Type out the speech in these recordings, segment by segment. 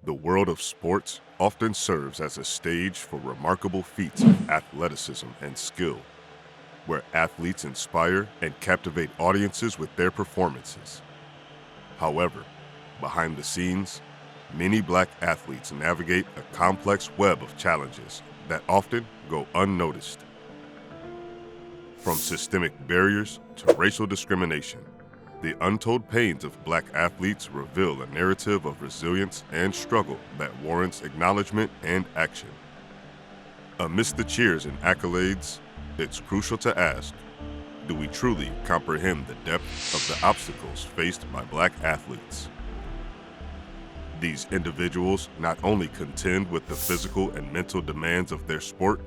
The world of sports often serves as a stage for remarkable feats of athleticism and skill, where athletes inspire and captivate audiences with their performances. However, behind the scenes, many Black athletes navigate a complex web of challenges that often go unnoticed. From systemic barriers to racial discrimination, the untold pains of Black athletes reveal a narrative of resilience and struggle that warrants acknowledgement and action. Amidst the cheers and accolades, it's crucial to ask, do we truly comprehend the depth of the obstacles faced by Black athletes? These individuals not only contend with the physical and mental demands of their sport,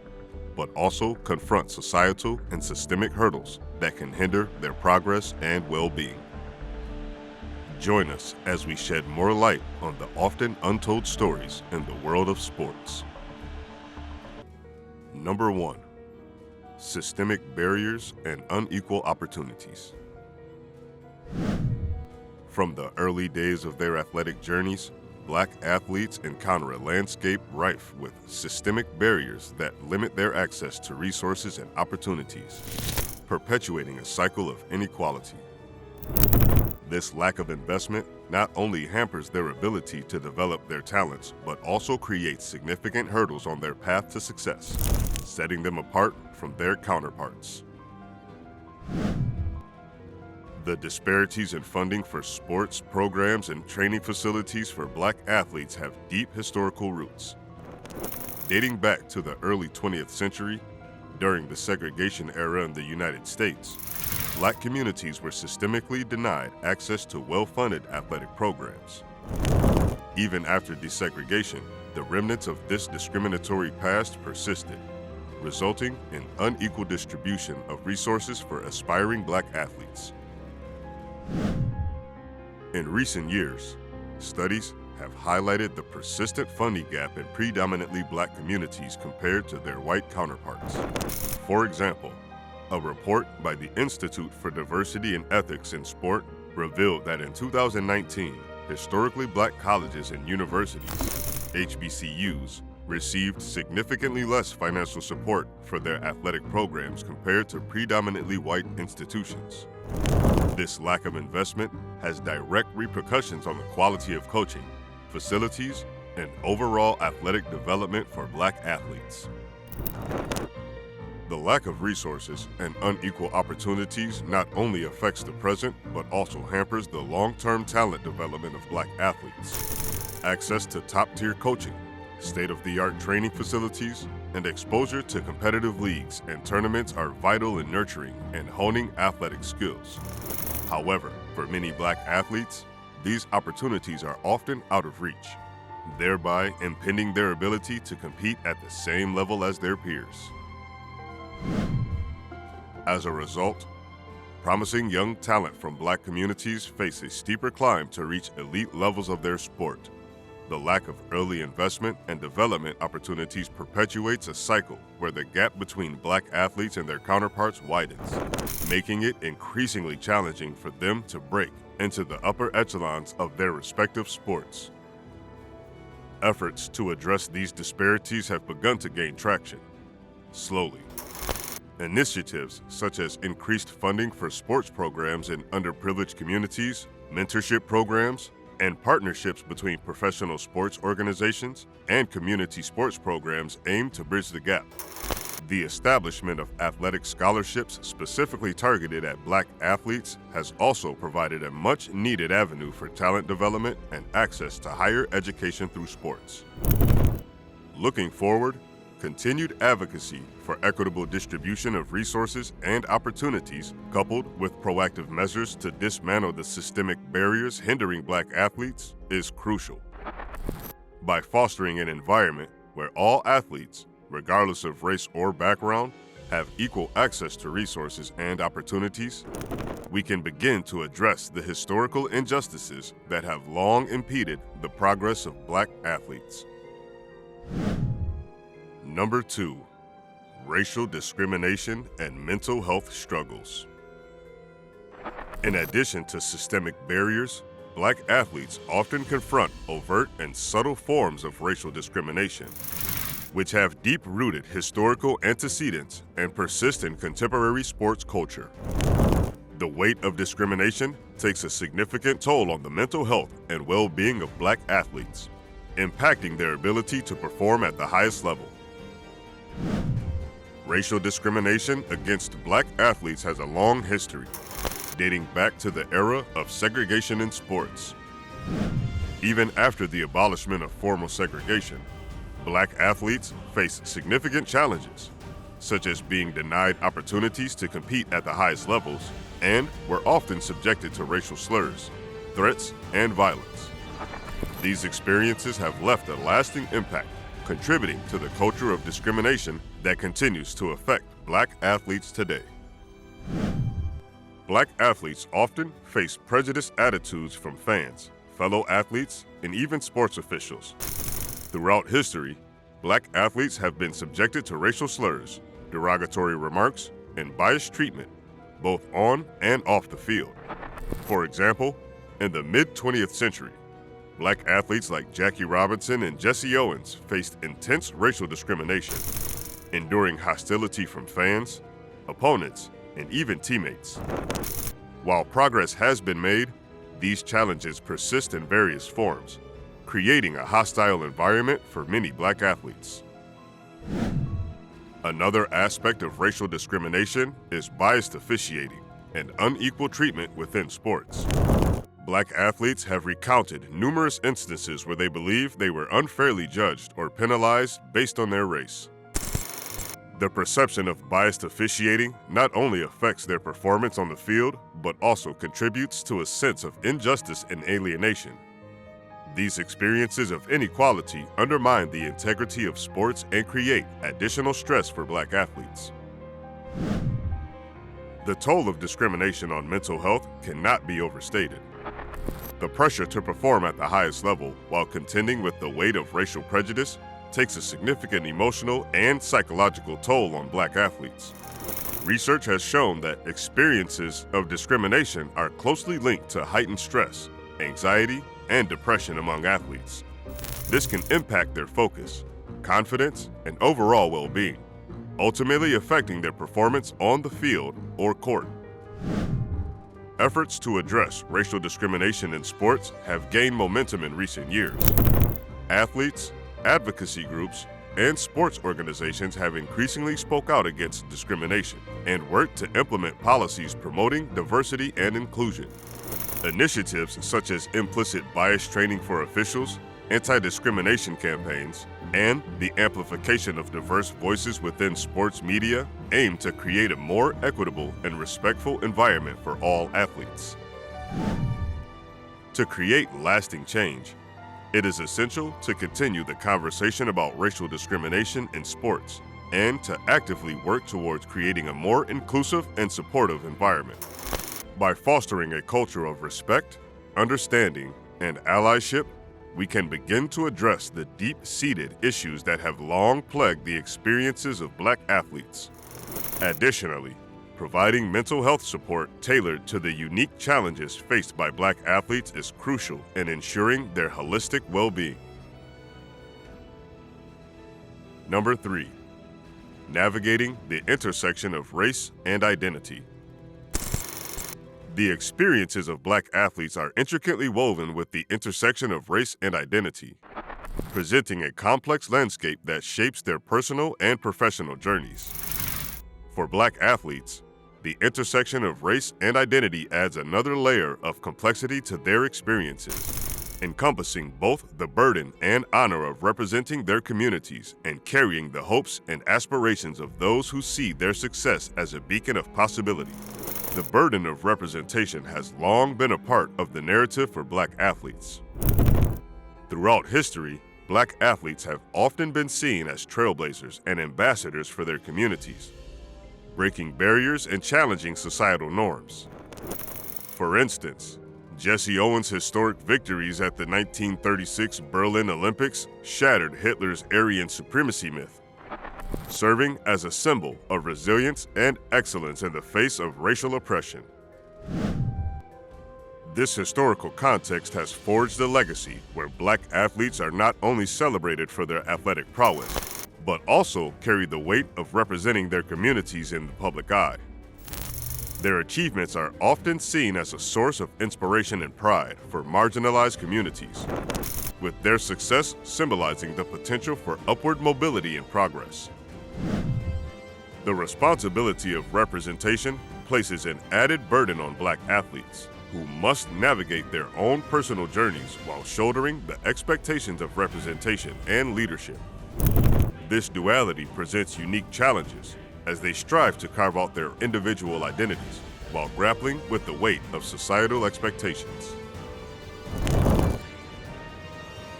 but also confront societal and systemic hurdles that can hinder their progress and well-being. Join us as we shed more light on the often untold stories in the world of sports. Number 1. Systemic barriers and unequal opportunities. From the early days of their athletic journeys, Black athletes encounter a landscape rife with systemic barriers that limit their access to resources and opportunities, perpetuating a cycle of inequality. This lack of investment not only hampers their ability to develop their talents, but also creates significant hurdles on their path to success, setting them apart from their counterparts. The disparities in funding for sports programs and training facilities for Black athletes have deep historical roots. Dating back to the early 20th century, during the segregation era in the United States, Black communities were systemically denied access to well-funded athletic programs. Even after desegregation, the remnants of this discriminatory past persisted, resulting in unequal distribution of resources for aspiring Black athletes. In recent years, studies have highlighted the persistent funding gap in predominantly Black communities compared to their white counterparts. For example, a report by the Institute for Diversity and Ethics in Sport revealed that in 2019, historically Black colleges and universities, HBCUs, received significantly less financial support for their athletic programs compared to predominantly white institutions. This lack of investment has direct repercussions on the quality of coaching, facilities, and overall athletic development for Black athletes. The lack of resources and unequal opportunities not only affects the present, but also hampers the long-term talent development of Black athletes. Access to top-tier coaching, state-of-the-art training facilities, and exposure to competitive leagues and tournaments are vital in nurturing and honing athletic skills. However, for many Black athletes, these opportunities are often out of reach, thereby impeding their ability to compete at the same level as their peers. As a result, promising young talent from Black communities face a steeper climb to reach elite levels of their sport. The lack of early investment and development opportunities perpetuates a cycle where the gap between Black athletes and their counterparts widens, making it increasingly challenging for them to break into the upper echelons of their respective sports. Efforts to address these disparities have begun to gain traction, slowly. Initiatives such as increased funding for sports programs in underprivileged communities, mentorship programs, and partnerships between professional sports organizations and community sports programs aim to bridge the gap. The establishment of athletic scholarships specifically targeted at Black athletes has also provided a much-needed avenue for talent development and access to higher education through sports. Looking forward, continued advocacy for equitable distribution of resources and opportunities, coupled with proactive measures to dismantle the systemic barriers hindering Black athletes, is crucial. By fostering an environment where all athletes, regardless of race or background, have equal access to resources and opportunities, we can begin to address the historical injustices that have long impeded the progress of Black athletes. Number 2. Racial discrimination and mental health struggles. In addition to systemic barriers, Black athletes often confront overt and subtle forms of racial discrimination, which have deep-rooted historical antecedents and persist in contemporary sports culture. The weight of discrimination takes a significant toll on the mental health and well-being of Black athletes, impacting their ability to perform at the highest level. Racial discrimination against Black athletes has a long history, dating back to the era of segregation in sports. Even after the abolishment of formal segregation, Black athletes face significant challenges, such as being denied opportunities to compete at the highest levels, and were often subjected to racial slurs, threats, and violence. These experiences have left a lasting impact, contributing to the culture of discrimination that continues to affect Black athletes today. Black athletes often face prejudiced attitudes from fans, fellow athletes, and even sports officials. Throughout history, Black athletes have been subjected to racial slurs, derogatory remarks, and biased treatment, both on and off the field. For example, in the mid-20th century, Black athletes like Jackie Robinson and Jesse Owens faced intense racial discrimination, enduring hostility from fans, opponents, and even teammates. While progress has been made, these challenges persist in various forms, creating a hostile environment for many Black athletes. Another aspect of racial discrimination is biased officiating and unequal treatment within sports. Black athletes have recounted numerous instances where they believe they were unfairly judged or penalized based on their race. The perception of biased officiating not only affects their performance on the field, but also contributes to a sense of injustice and alienation. These experiences of inequality undermine the integrity of sports and create additional stress for Black athletes. The toll of discrimination on mental health cannot be overstated. The pressure to perform at the highest level while contending with the weight of racial prejudice takes a significant emotional and psychological toll on Black athletes. Research has shown that experiences of discrimination are closely linked to heightened stress, anxiety, and depression among athletes. This can impact their focus, confidence, and overall well-being, ultimately affecting their performance on the field or court. Efforts to address racial discrimination in sports have gained momentum in recent years. Athletes, advocacy groups, and sports organizations have increasingly spoke out against discrimination and worked to implement policies promoting diversity and inclusion. Initiatives such as implicit bias training for officials, anti-discrimination campaigns, and the amplification of diverse voices within sports media aim to create a more equitable and respectful environment for all athletes. To create lasting change, it is essential to continue the conversation about racial discrimination in sports and to actively work towards creating a more inclusive and supportive environment. By fostering a culture of respect, understanding, and allyship, we can begin to address the deep-seated issues that have long plagued the experiences of Black athletes. Additionally, providing mental health support tailored to the unique challenges faced by Black athletes is crucial in ensuring their holistic well-being. Number 3. Navigating the intersection of race and identity. The experiences of Black athletes are intricately woven with the intersection of race and identity, presenting a complex landscape that shapes their personal and professional journeys. For Black athletes, the intersection of race and identity adds another layer of complexity to their experiences, encompassing both the burden and honor of representing their communities and carrying the hopes and aspirations of those who see their success as a beacon of possibility. The burden of representation has long been a part of the narrative for Black athletes. Throughout history, Black athletes have often been seen as trailblazers and ambassadors for their communities, breaking barriers and challenging societal norms. For instance, Jesse Owens' historic victories at the 1936 Berlin Olympics shattered Hitler's Aryan supremacy myth, serving as a symbol of resilience and excellence in the face of racial oppression. This historical context has forged a legacy where Black athletes are not only celebrated for their athletic prowess, but also carry the weight of representing their communities in the public eye. Their achievements are often seen as a source of inspiration and pride for marginalized communities, with their success symbolizing the potential for upward mobility and progress. The responsibility of representation places an added burden on Black athletes, who must navigate their own personal journeys while shouldering the expectations of representation and leadership. This duality presents unique challenges as they strive to carve out their individual identities while grappling with the weight of societal expectations.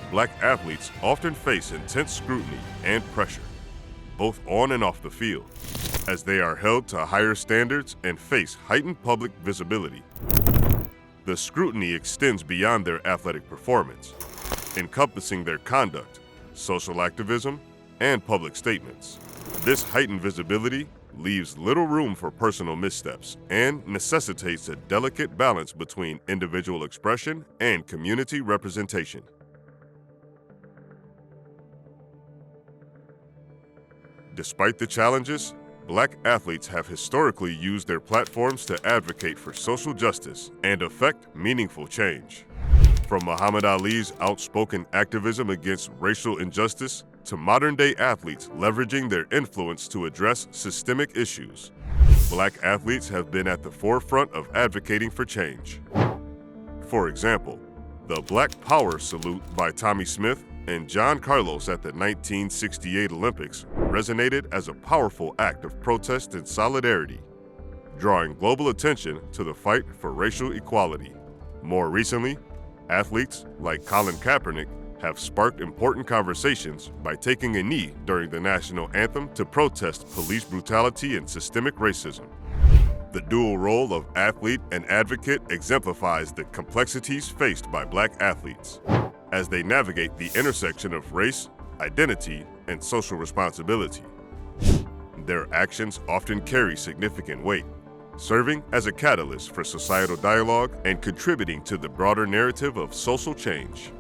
Black athletes often face intense scrutiny and pressure, both on and off the field, as they are held to higher standards and face heightened public visibility. The scrutiny extends beyond their athletic performance, encompassing their conduct, social activism, and public statements. This heightened visibility leaves little room for personal missteps and necessitates a delicate balance between individual expression and community representation. Despite the challenges, Black athletes have historically used their platforms to advocate for social justice and effect meaningful change. From Muhammad Ali's outspoken activism against racial injustice to modern-day athletes leveraging their influence to address systemic issues, Black athletes have been at the forefront of advocating for change. For example, the Black Power salute by Tommie Smith and John Carlos at the 1968 Olympics resonated as a powerful act of protest and solidarity, drawing global attention to the fight for racial equality. More recently, athletes like Colin Kaepernick have sparked important conversations by taking a knee during the national anthem to protest police brutality and systemic racism. The dual role of athlete and advocate exemplifies the complexities faced by Black athletes as they navigate the intersection of race, identity, and social responsibility. Their actions often carry significant weight, serving as a catalyst for societal dialogue and contributing to the broader narrative of social change.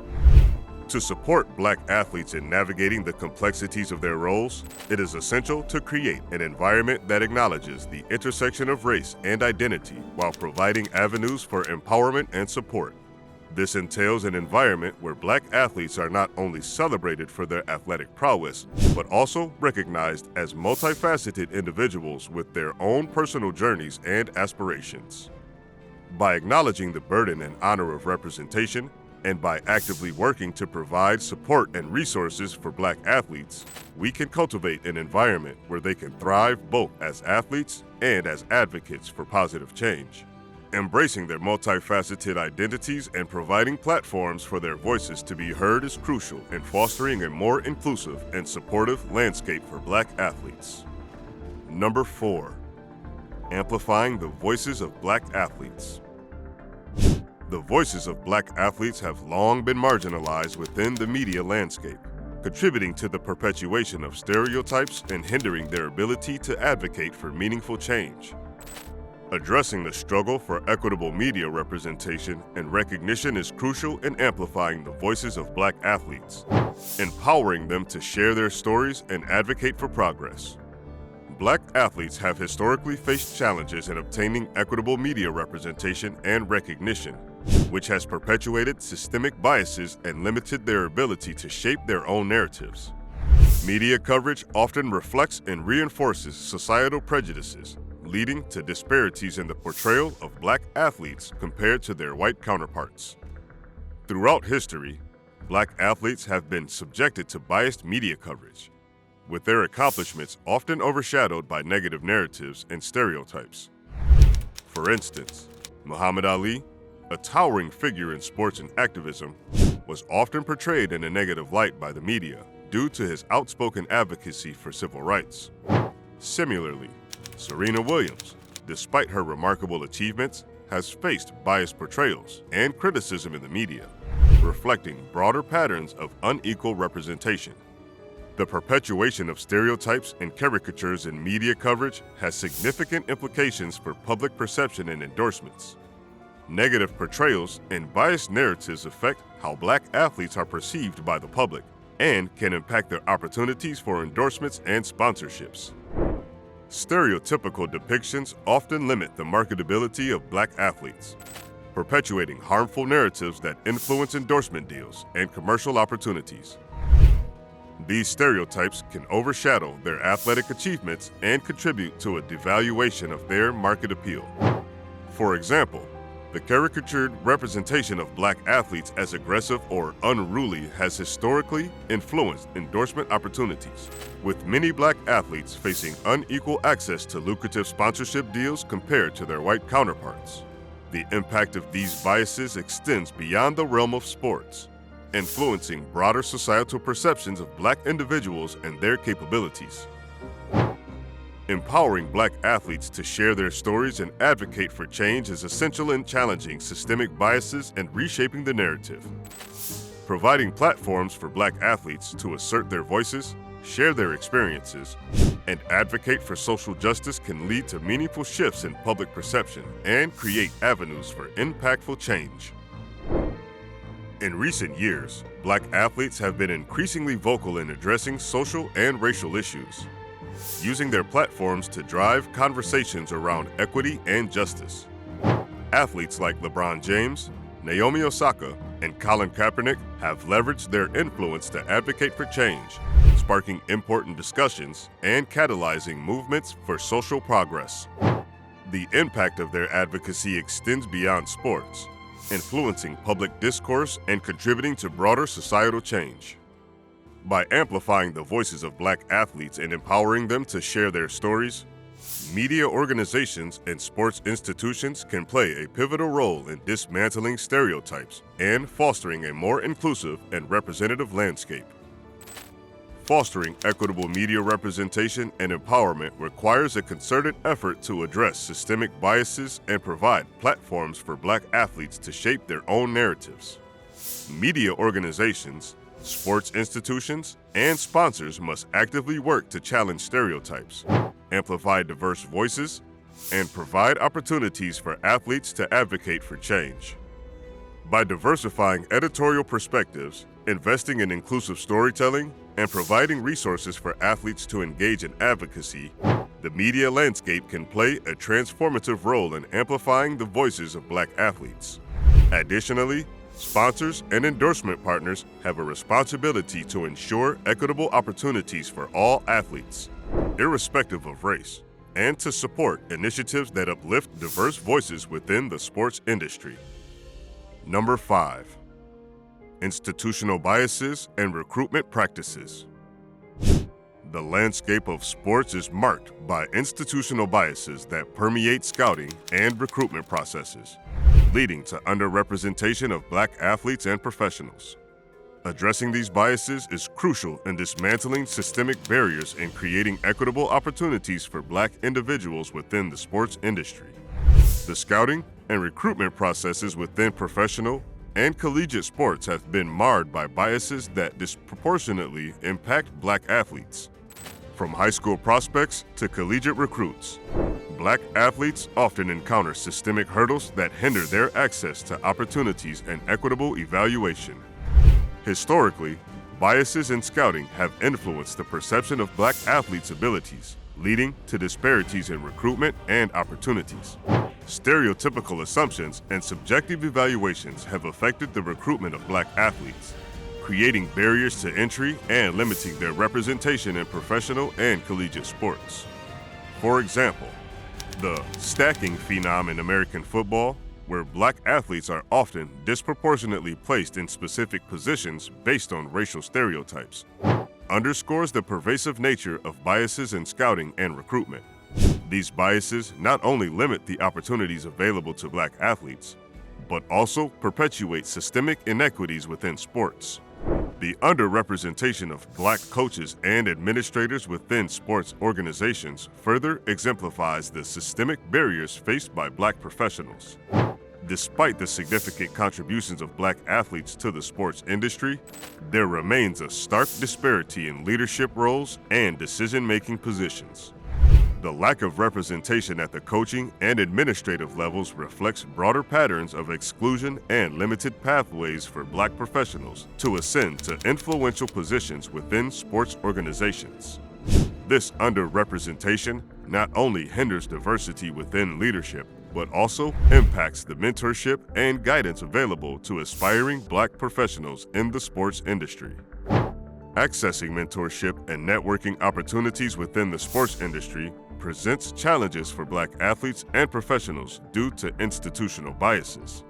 To support Black athletes in navigating the complexities of their roles, it is essential to create an environment that acknowledges the intersection of race and identity while providing avenues for empowerment and support. This entails an environment where Black athletes are not only celebrated for their athletic prowess, but also recognized as multifaceted individuals with their own personal journeys and aspirations. By acknowledging the burden and honor of representation, and by actively working to provide support and resources for Black athletes, we can cultivate an environment where they can thrive both as athletes and as advocates for positive change. Embracing their multifaceted identities and providing platforms for their voices to be heard is crucial in fostering a more inclusive and supportive landscape for Black athletes. Number 4, amplifying the voices of Black athletes. The voices of Black athletes have long been marginalized within the media landscape, contributing to the perpetuation of stereotypes and hindering their ability to advocate for meaningful change. Addressing the struggle for equitable media representation and recognition is crucial in amplifying the voices of Black athletes, empowering them to share their stories and advocate for progress. Black athletes have historically faced challenges in obtaining equitable media representation and recognition, which has perpetuated systemic biases and limited their ability to shape their own narratives. Media coverage often reflects and reinforces societal prejudices, leading to disparities in the portrayal of Black athletes compared to their white counterparts. Throughout history, Black athletes have been subjected to biased media coverage, with their accomplishments often overshadowed by negative narratives and stereotypes. For instance, Muhammad Ali, a towering figure in sports and activism, was often portrayed in a negative light by the media due to his outspoken advocacy for civil rights. Similarly, Serena Williams, despite her remarkable achievements, has faced biased portrayals and criticism in the media, reflecting broader patterns of unequal representation. The perpetuation of stereotypes and caricatures in media coverage has significant implications for public perception and endorsements. Negative portrayals and biased narratives affect how Black athletes are perceived by the public and can impact their opportunities for endorsements and sponsorships. Stereotypical depictions often limit the marketability of Black athletes, perpetuating harmful narratives that influence endorsement deals and commercial opportunities. These stereotypes can overshadow their athletic achievements and contribute to a devaluation of their market appeal. For example, the caricatured representation of Black athletes as aggressive or unruly has historically influenced endorsement opportunities, with many Black athletes facing unequal access to lucrative sponsorship deals compared to their white counterparts. The impact of these biases extends beyond the realm of sports, influencing broader societal perceptions of Black individuals and their capabilities. Empowering Black athletes to share their stories and advocate for change is essential in challenging systemic biases and reshaping the narrative. Providing platforms for Black athletes to assert their voices, share their experiences, and advocate for social justice can lead to meaningful shifts in public perception and create avenues for impactful change. In recent years, Black athletes have been increasingly vocal in addressing social and racial issues, using their platforms to drive conversations around equity and justice. Athletes like LeBron James, Naomi Osaka, and Colin Kaepernick have leveraged their influence to advocate for change, sparking important discussions and catalyzing movements for social progress. The impact of their advocacy extends beyond sports, influencing public discourse and contributing to broader societal change. By amplifying the voices of Black athletes and empowering them to share their stories, media organizations and sports institutions can play a pivotal role in dismantling stereotypes and fostering a more inclusive and representative landscape. Fostering equitable media representation and empowerment requires a concerted effort to address systemic biases and provide platforms for Black athletes to shape their own narratives. Media organizations, sports institutions, and sponsors must actively work to challenge stereotypes, amplify diverse voices, and provide opportunities for athletes to advocate for change. By diversifying editorial perspectives, investing in inclusive storytelling, and providing resources for athletes to engage in advocacy, the media landscape can play a transformative role in amplifying the voices of Black athletes. Additionally, sponsors and endorsement partners have a responsibility to ensure equitable opportunities for all athletes, irrespective of race, and to support initiatives that uplift diverse voices within the sports industry. Number 5. Institutional biases and recruitment practices. The landscape of sports is marked by institutional biases that permeate scouting and recruitment processes, leading to underrepresentation of Black athletes and professionals. Addressing these biases is crucial in dismantling systemic barriers and creating equitable opportunities for Black individuals within the sports industry. The scouting and recruitment processes within professional and collegiate sports have been marred by biases that disproportionately impact Black athletes. From high school prospects to collegiate recruits, Black athletes often encounter systemic hurdles that hinder their access to opportunities and equitable evaluation. Historically, biases in scouting have influenced the perception of Black athletes' abilities, leading to disparities in recruitment and opportunities. Stereotypical assumptions and subjective evaluations have affected the recruitment of Black athletes, creating barriers to entry and limiting their representation in professional and collegiate sports. For example, the stacking phenom in American football, where Black athletes are often disproportionately placed in specific positions based on racial stereotypes, underscores the pervasive nature of biases in scouting and recruitment. These biases not only limit the opportunities available to Black athletes, but also perpetuate systemic inequities within sports. The underrepresentation of Black coaches and administrators within sports organizations further exemplifies the systemic barriers faced by Black professionals. Despite the significant contributions of Black athletes to the sports industry, there remains a stark disparity in leadership roles and decision-making positions. The lack of representation at the coaching and administrative levels reflects broader patterns of exclusion and limited pathways for Black professionals to ascend to influential positions within sports organizations. This underrepresentation not only hinders diversity within leadership, but also impacts the mentorship and guidance available to aspiring Black professionals in the sports industry. Accessing mentorship and networking opportunities within the sports industry presents challenges for Black athletes and professionals due to institutional biases.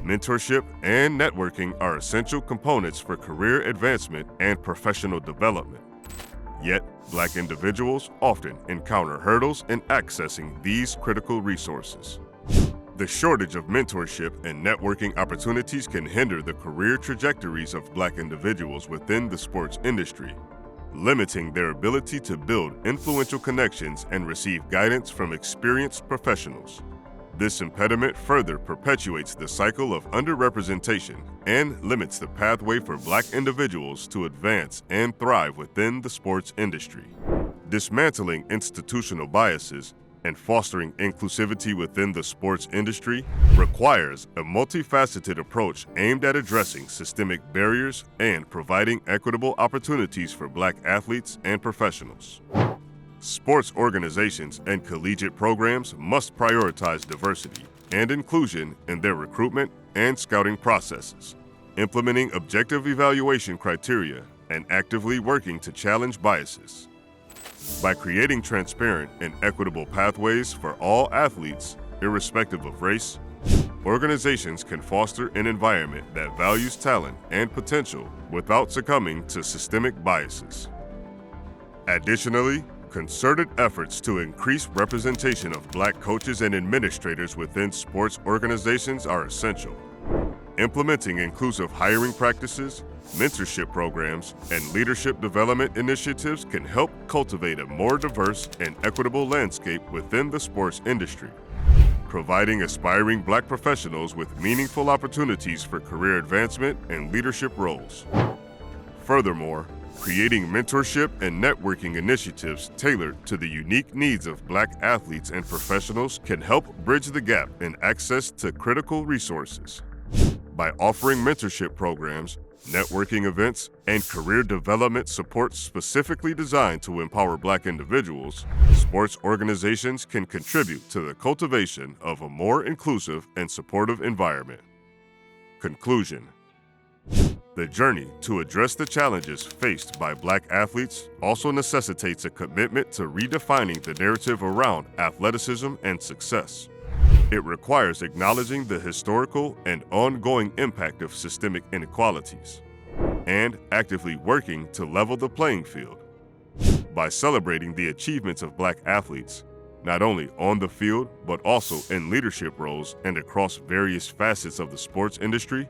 Mentorship and networking are essential components for career advancement and professional development. Yet, Black individuals often encounter hurdles in accessing these critical resources. The shortage of mentorship and networking opportunities can hinder the career trajectories of Black individuals within the sports industry, limiting their ability to build influential connections and receive guidance from experienced professionals. This impediment further perpetuates the cycle of underrepresentation and limits the pathway for Black individuals to advance and thrive within the sports industry. Dismantling institutional biases and fostering inclusivity within the sports industry requires a multifaceted approach aimed at addressing systemic barriers and providing equitable opportunities for Black athletes and professionals. Sports organizations and collegiate programs must prioritize diversity and inclusion in their recruitment and scouting processes, implementing objective evaluation criteria and actively working to challenge biases. By creating transparent and equitable pathways for all athletes, irrespective of race, organizations can foster an environment that values talent and potential without succumbing to systemic biases. Additionally, concerted efforts to increase representation of Black coaches and administrators within sports organizations are essential. Implementing inclusive hiring practices, mentorship programs, and leadership development initiatives can help cultivate a more diverse and equitable landscape within the sports industry, providing aspiring Black professionals with meaningful opportunities for career advancement and leadership roles. Furthermore, creating mentorship and networking initiatives tailored to the unique needs of Black athletes and professionals can help bridge the gap in access to critical resources. By offering mentorship programs, networking events, and career development support specifically designed to empower Black individuals, sports organizations can contribute to the cultivation of a more inclusive and supportive environment. Conclusion. The journey to address the challenges faced by Black athletes also necessitates a commitment to redefining the narrative around athleticism and success. It requires acknowledging the historical and ongoing impact of systemic inequalities and actively working to level the playing field. By celebrating the achievements of Black athletes, not only on the field but also in leadership roles and across various facets of the sports industry,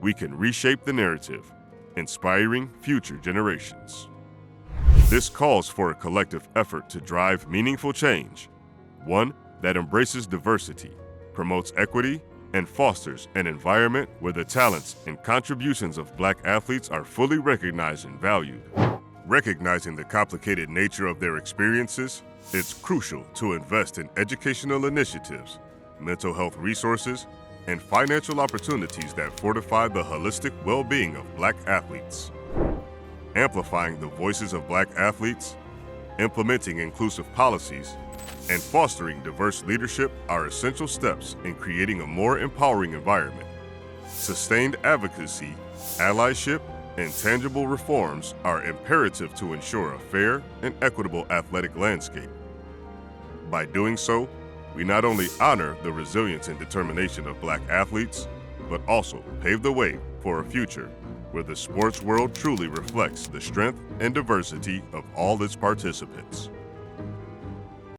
we can reshape the narrative, inspiring future generations. This calls for a collective effort to drive meaningful change, one that embraces diversity, promotes equity, and fosters an environment where the talents and contributions of Black athletes are fully recognized and valued. Recognizing the complicated nature of their experiences, it's crucial to invest in educational initiatives, mental health resources, and financial opportunities that fortify the holistic well-being of Black athletes. Amplifying the voices of Black athletes, implementing inclusive policies, and fostering diverse leadership are essential steps in creating a more empowering environment. Sustained advocacy, allyship, and tangible reforms are imperative to ensure a fair and equitable athletic landscape. By doing so, we not only honor the resilience and determination of Black athletes, but also pave the way for a future where the sports world truly reflects the strength and diversity of all its participants.